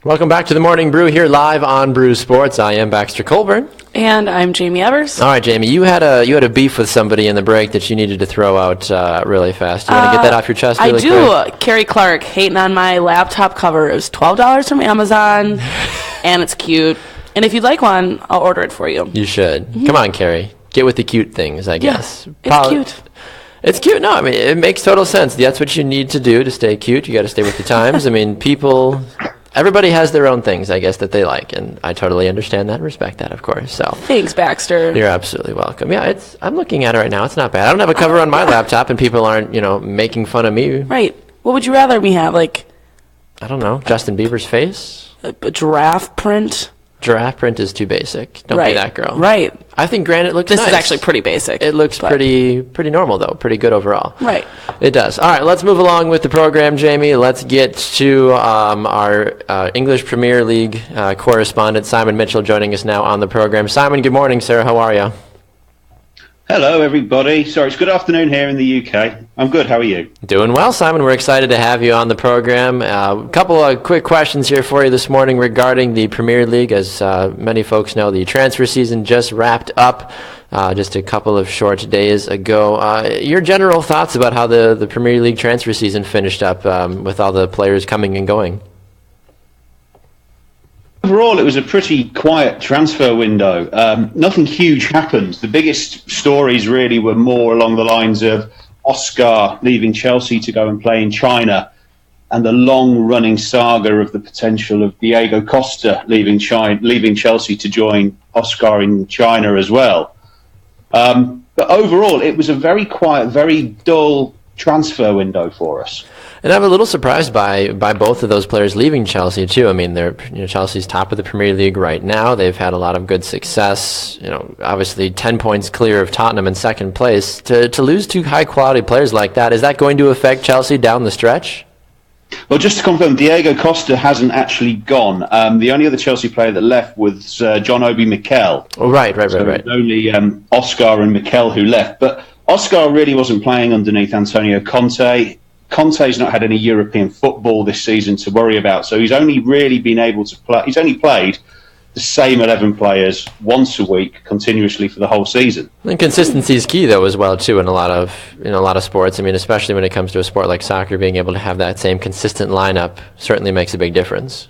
Welcome back to the Morning Brew here live on Brew Sports. I am Baxter Colburn. And I'm Jamie Evers. All right, Jamie, you had a beef with somebody in the break that you needed to throw out really fast. You want to get that off your chest really quick? I do. Carrie Clark hating on my laptop cover. It was $12 from Amazon, and it's cute. And if you'd like one, I'll order it for you. You should. Mm-hmm. Come on, Carrie. Get with the cute things, I guess. It's cute. It's cute. No, I mean, it makes total sense. That's what you need to do to stay cute. You got to stay with the times. I mean, everybody has their own things, I guess, that they like, and I totally understand that and respect that, of course. So thanks, Baxter. You're absolutely welcome. Yeah, I'm looking at it right now. It's not bad. I don't have a cover on my laptop, and people aren't, making fun of me. Right. What would you rather me have? I don't know, Justin Bieber's face? A giraffe print? Giraffe print is too basic. Don't be that girl. Right. I think granite looks nice. This is actually pretty basic. It looks pretty normal, though. Pretty good overall. Right. It does. All right, let's move along with the program, Jamie. Let's get to our English Premier League correspondent, Simon Mitchell, joining us now on the program. Simon, good morning, sir. How are you? Hello, everybody. Sorry, it's good afternoon here in the UK. I'm good. How are you? Doing well, Simon. We're excited to have you on the program. A couple of quick questions here for you this morning regarding the Premier League. As many folks know, the transfer season just wrapped up just a couple of short days ago. Your general thoughts about how the Premier League transfer season finished up with all the players coming and going? Overall, it was a pretty quiet transfer window. Nothing huge happened. The biggest stories really were more along the lines of Oscar leaving Chelsea to go and play in China, and the long-running saga of the potential of Diego Costa leaving Chelsea to join Oscar in China as well. But overall, it was a very quiet, very dull transfer window for us. And I'm a little surprised by both of those players leaving Chelsea too. I mean, they're Chelsea's top of the Premier League right now. They've had a lot of good success. Obviously 10 points clear of Tottenham in second place. To lose two high quality players like that, is that going to affect Chelsea down the stretch? Well, just to confirm, Diego Costa hasn't actually gone. The only other Chelsea player that left was John Obi Mikel. Oh, right. So it was only Oscar and Mikel who left. But Oscar really wasn't playing underneath Antonio Conte. Conte's not had any European football this season to worry about, so he's only really been able to play. He's only played the same 11 players once a week continuously for the whole season. And consistency is key, though, as well, too, in a lot of sports. I mean, especially when it comes to a sport like soccer, being able to have that same consistent lineup certainly makes a big difference.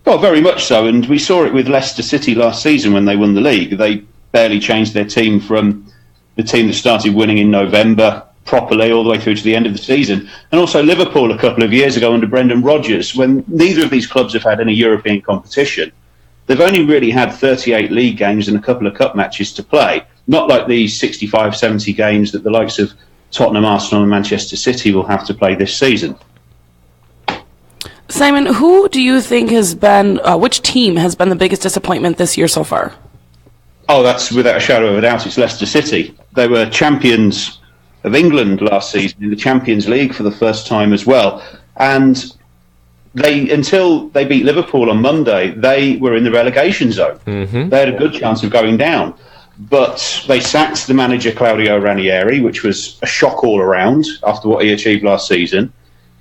Oh, very much so, and we saw it with Leicester City last season when they won the league. They barely changed their team from the team that started winning in November properly all the way through to the end of the season. And also Liverpool a couple of years ago under Brendan Rodgers, when neither of these clubs have had any European competition. They've only really had 38 league games and a couple of cup matches to play, not like the 65, 70 games that the likes of Tottenham, Arsenal and Manchester City will have to play this season. Simon, who do you think which team has been the biggest disappointment this year so far? Oh, that's without a shadow of a doubt, it's Leicester City. They were champions of England last season in the Champions League for the first time as well. And until they beat Liverpool on Monday, they were in the relegation zone. Mm-hmm. They had a good chance of going down. But they sacked the manager Claudio Ranieri, which was a shock all around after what he achieved last season.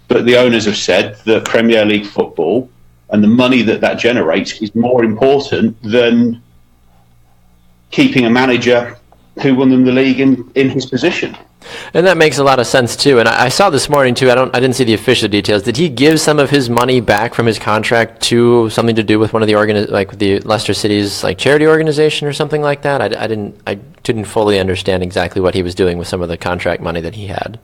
But the owners have said that Premier League football and the money that generates is more important than keeping a manager who won them the league in his position. And that makes a lot of sense too. And I saw this morning too. I didn't see the official details. Did he give some of his money back from his contract to something to do with one of the Leicester City's charity organization or something like that? I didn't fully understand exactly what he was doing with some of the contract money that he had.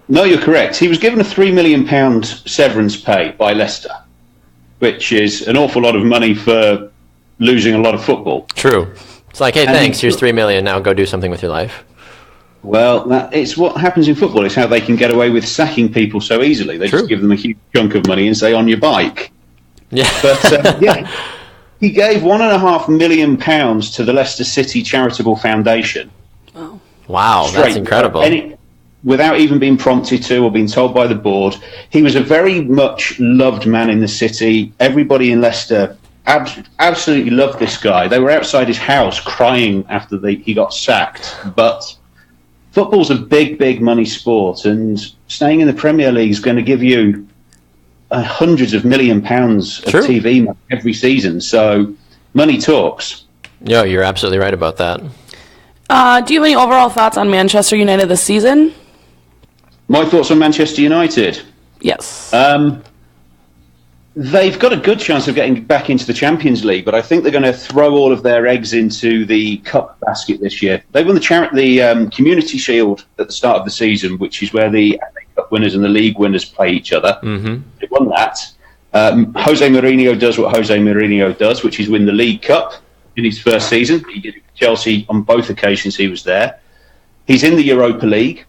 No, you're correct. He was given a £3 million severance pay by Leicester, which is an awful lot of money for losing a lot of football. True. It's like, hey, thanks. Here's $3 million. Now go do something with your life. Well, it's what happens in football. It's how they can get away with sacking people so easily. They just give them a huge chunk of money and say, on your bike. Yeah. But, he gave £1.5 million to the Leicester City Charitable Foundation. Oh. Wow, that's incredible. Without even being prompted to or being told by the board. He was a very much loved man in the city. Everybody in Leicester absolutely loved this guy. They were outside his house crying after he got sacked. But football's a big, big money sport, and staying in the Premier League is going to give you hundreds of £1 million of TV money every season. So money talks. Yeah, you're absolutely right about that. Do you have any overall thoughts on Manchester United this season? My thoughts on Manchester United? Yes. They've got a good chance of getting back into the Champions League, but I think they're going to throw all of their eggs into the cup basket this year. They won the Community Shield at the start of the season, which is where the FA Cup winners and the league winners play each other. Mm-hmm. They won that. Jose Mourinho does what Jose Mourinho does, which is win the League Cup in his first season. He did it for Chelsea on both occasions he was there. He's in the Europa League,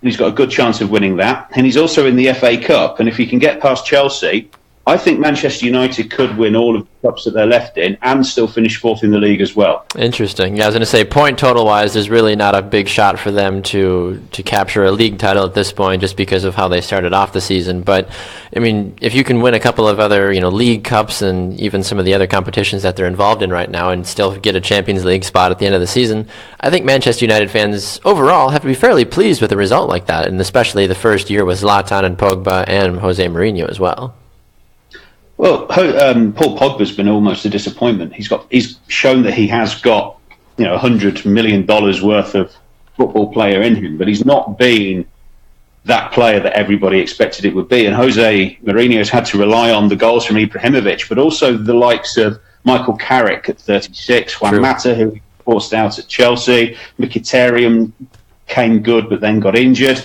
and he's got a good chance of winning that. And he's also in the FA Cup, and if he can get past Chelsea, I think Manchester United could win all of the cups that they're left in and still finish fourth in the league as well. Interesting. Yeah, I was going to say, point total-wise, there's really not a big shot for them to capture a league title at this point just because of how they started off the season. But, I mean, if you can win a couple of other, league cups and even some of the other competitions that they're involved in right now and still get a Champions League spot at the end of the season, I think Manchester United fans overall have to be fairly pleased with a result like that, and especially the first year with Zlatan and Pogba and Jose Mourinho as well. Well, Paul Pogba's been almost a disappointment. He's shown that he has got $100 million worth of football player in him, but he's not been that player that everybody expected it would be. And Jose Mourinho has had to rely on the goals from Ibrahimovic, but also the likes of Michael Carrick at 36, Juan Mata, who he forced out at Chelsea, Mkhitaryan came good but then got injured.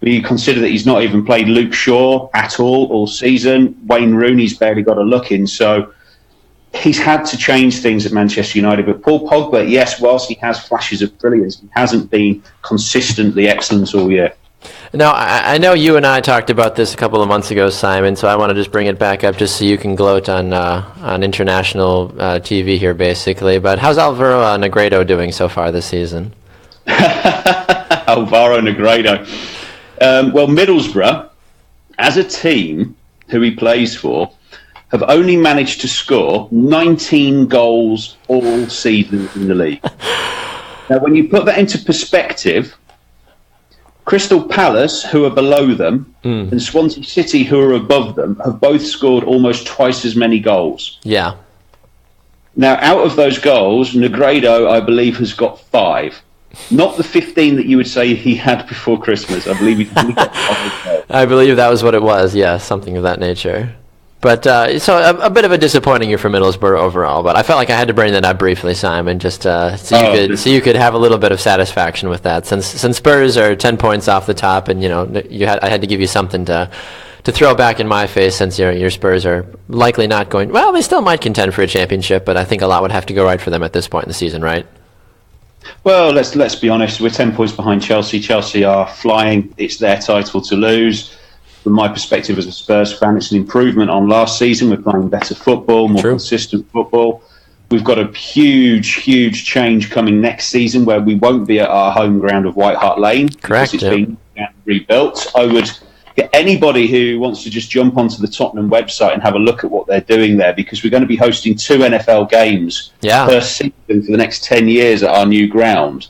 You consider that he's not even played Luke Shaw at all season. Wayne Rooney's barely got a look in. So he's had to change things at Manchester United. But Paul Pogba, yes, whilst he has flashes of brilliance, he hasn't been consistently excellent all year. Now, I know you and I talked about this a couple of months ago, Simon, so I want to just bring it back up just so you can gloat on international TV here, basically. But how's Alvaro Negredo doing so far this season? Alvaro Negredo. Well, Middlesbrough, as a team who he plays for, have only managed to score 19 goals all season in the league. Now, when you put that into perspective, Crystal Palace, who are below them, and Swansea City, who are above them, have both scored almost twice as many goals. Yeah. Now, out of those goals, Negredo, I believe, has got 5. Not the 15 that you would say he had before Christmas. I believe he got 5. I believe that was what it was, yeah, something of that nature. But so a bit of a disappointing year for Middlesbrough overall, but I felt like I had to bring that up briefly, Simon, just so you could have a little bit of satisfaction with that. Since Spurs are 10 points off the top, and I had to give you something to throw back in my face, since your Spurs are likely not going. Well, they still might contend for a championship, but I think a lot would have to go right for them at this point in the season, right? Well, let's be honest. We're 10 points behind Chelsea. Chelsea are flying. It's their title to lose. From my perspective as a Spurs fan, it's an improvement on last season. We're playing better football, more consistent football. We've got a huge change coming next season where we won't be at our home ground of White Hart Lane. Correct. Because it's been rebuilt. I would get anybody who wants to just jump onto the Tottenham website and have a look at what they're doing there, because we're going to be hosting 2 NFL games per season for the next 10 years at our new ground.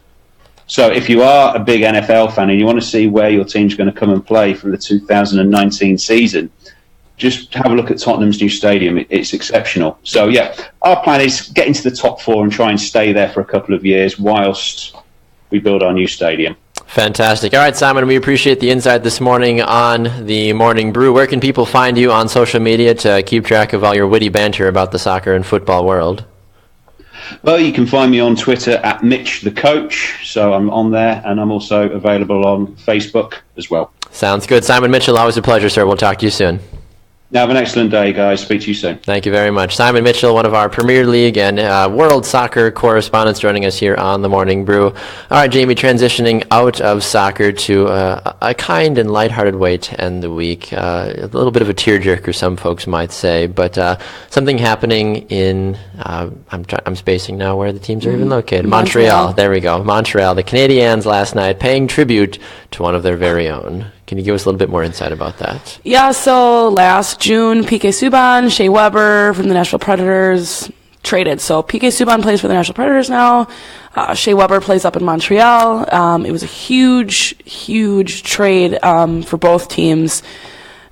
So if you are a big NFL fan and you want to see where your team's going to come and play for the 2019 season, just have a look at Tottenham's new stadium. It's exceptional. So, yeah, our plan is get into the top 4 and try and stay there for a couple of years whilst we build our new stadium. Fantastic. All right, Simon, we appreciate the insight this morning on the Morning Brew. Where can people find you on social media to keep track of all your witty banter about the soccer and football world? Well, you can find me on Twitter at Mitch the Coach. So I'm on there, and I'm also available on Facebook as well. Sounds good. Simon Mitchell, always a pleasure, sir. We'll talk to you soon. Have an excellent day, guys. Speak to you soon. Thank you very much. Simon Mitchell, one of our Premier League and World Soccer correspondents, joining us here on the Morning Brew. All right, Jamie, transitioning out of soccer to a kind and lighthearted way to end the week. A little bit of a tearjerker, some folks might say, but something happening in, I'm spacing now where the teams are even located. Montreal. There we go. Montreal. The Canadiens last night paying tribute to one of their very own. Can you give us a little bit more insight about that? Yeah, so last June, P.K. Subban, Shea Weber from the Nashville Predators traded. So P.K. Subban plays for the Nashville Predators now. Shea Weber plays up in Montreal. It was a huge trade for both teams.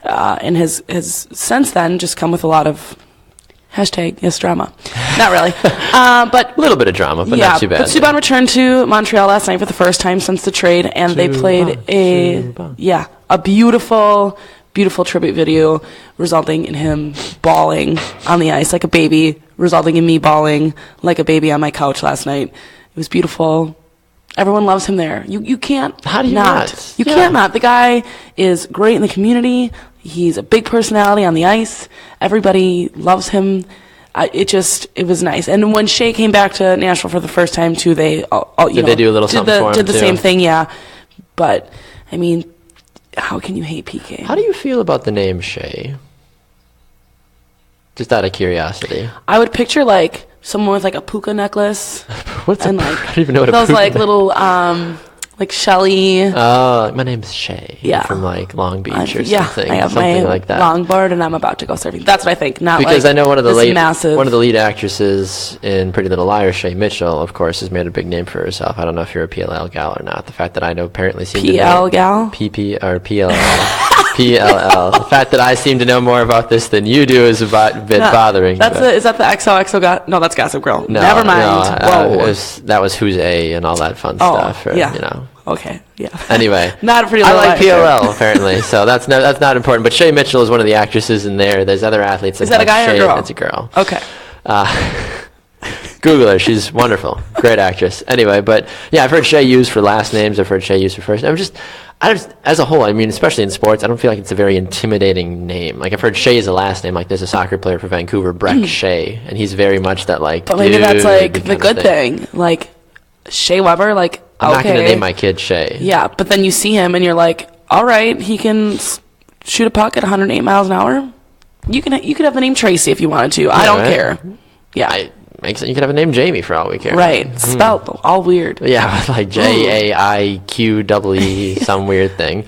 and has since then just come with a lot of hashtag yes drama. Not really, but A little bit of drama, but yeah. not too bad. But Subban returned to Montreal last night for the first time since the trade, and they played a beautiful tribute video, resulting in him bawling on the ice like a baby, resulting in me bawling like a baby on my couch last night. It was beautiful. Everyone loves him there. You can't. How do you not? You can't not. The guy is great in the community. He's a big personality on the ice. Everybody loves him. It was nice. And when Shea came back to Nashville for the first time too, they they do a little something for him did the too? same thing, yeah. But I mean, how can you hate PK? How do you feel about the name Shea? Just out of curiosity. I would picture like someone with like a puka necklace. What's and I like don't even know what a those puka like little like Shelly. Oh, my name's Shay. Yeah. From like Long Beach or Yeah, something. I have something my like that. longboard and I'm about to go surfing. That's what I think. Not Because like I know one of the this lead actresses in Pretty Little Liars, Shay Mitchell, of course, has made a big name for herself. I don't know if you're a PLL gal or not. The fact that I know apparently seem to know PL gal. PP or PLL. PLL. The fact that I seem to know more about this than you do is a bit bothering. Is that the XOXO guy? No, that's Gossip Girl. No, Never mind. Whoa. That was Who's A and all that fun stuff. Or, yeah. You know. Okay. Yeah. Anyway, Not a Pretty I Little like Liars. PLL apparently, so that's not important. But Shay Mitchell is one of the actresses in there. There's other athletes. Is that a guy or a Shay. girl? It's a girl. Okay. Google her. She's wonderful. Great actress. Anyway, but yeah, I've heard Shay used for last names. I've heard Shay used for first. I just, as a whole, I mean, especially in sports, I don't feel like it's a very intimidating name. Like I've heard Shay is a last name. Like there's a soccer player for Vancouver, Breck Shay, and he's very much that like. But maybe that's like the kind of good thing. Like Shea Weber, like I'm not okay. going to name my kid Shay. Yeah, but then you see him and you're like, all right, he can shoot a puck at 108 miles an hour. You could have the name Tracy if you wanted to. I don't right. care. Yeah. You could have a name Jamie for all we care. Right. Spelled all weird. Yeah, like JAIQEE, some weird thing.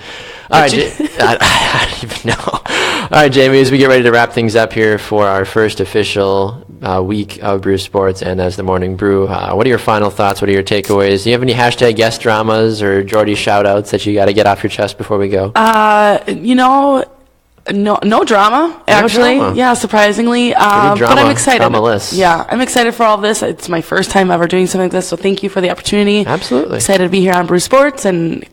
All right, I don't even know. All right, Jamie, as we get ready to wrap things up here for our first official week of Brew Sports and as the Morning Brew, what are your final thoughts? What are your takeaways? Do you have any hashtag guest dramas or Geordie shout-outs that you got to get off your chest before we go? No drama, actually. drama. Yeah, surprisingly. But I'm excited. Drama-less. Yeah, I'm excited for all of this. It's my first time ever doing something like this, so thank you for the opportunity. Absolutely. Excited to be here on Brew Sports and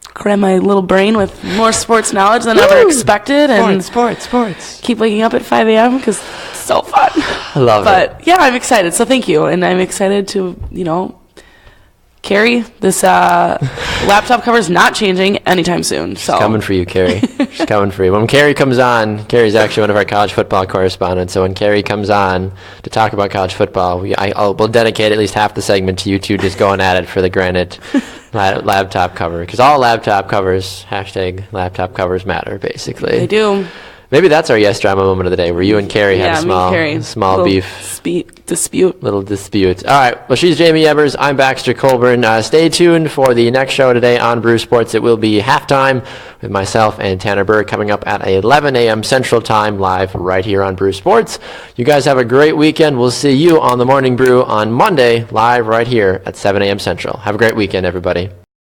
cram my little brain with more sports knowledge than ever expected. And Sports. keep waking up at 5 a.m. because it's so fun. I love it. But yeah, I'm excited. So thank you. And I'm excited to, Carrie, this laptop cover is not changing anytime soon. So Coming for you, Carrie. She's coming for you. When Carrie comes on, Carrie's actually one of our college football correspondents. So when Carrie comes on to talk about college football, we'll dedicate at least half the segment to you two just going at it for the granite laptop cover. Because all laptop covers, hashtag laptop covers matter, basically. they do. Maybe that's our yes drama moment of the day, where you and Carrie had a me and Carrie. small Little beef. Dispute. Little dispute. All right. Well, she's Jamie Evers. I'm Baxter Colburn. Stay tuned for the next show today on Brew Sports. It will be halftime with myself and Tanner Burr coming up at 11 a.m. Central Time live right here on Brew Sports. You guys have a great weekend. We'll see you on the Morning Brew on Monday live right here at 7 a.m. Central. Have a great weekend, everybody.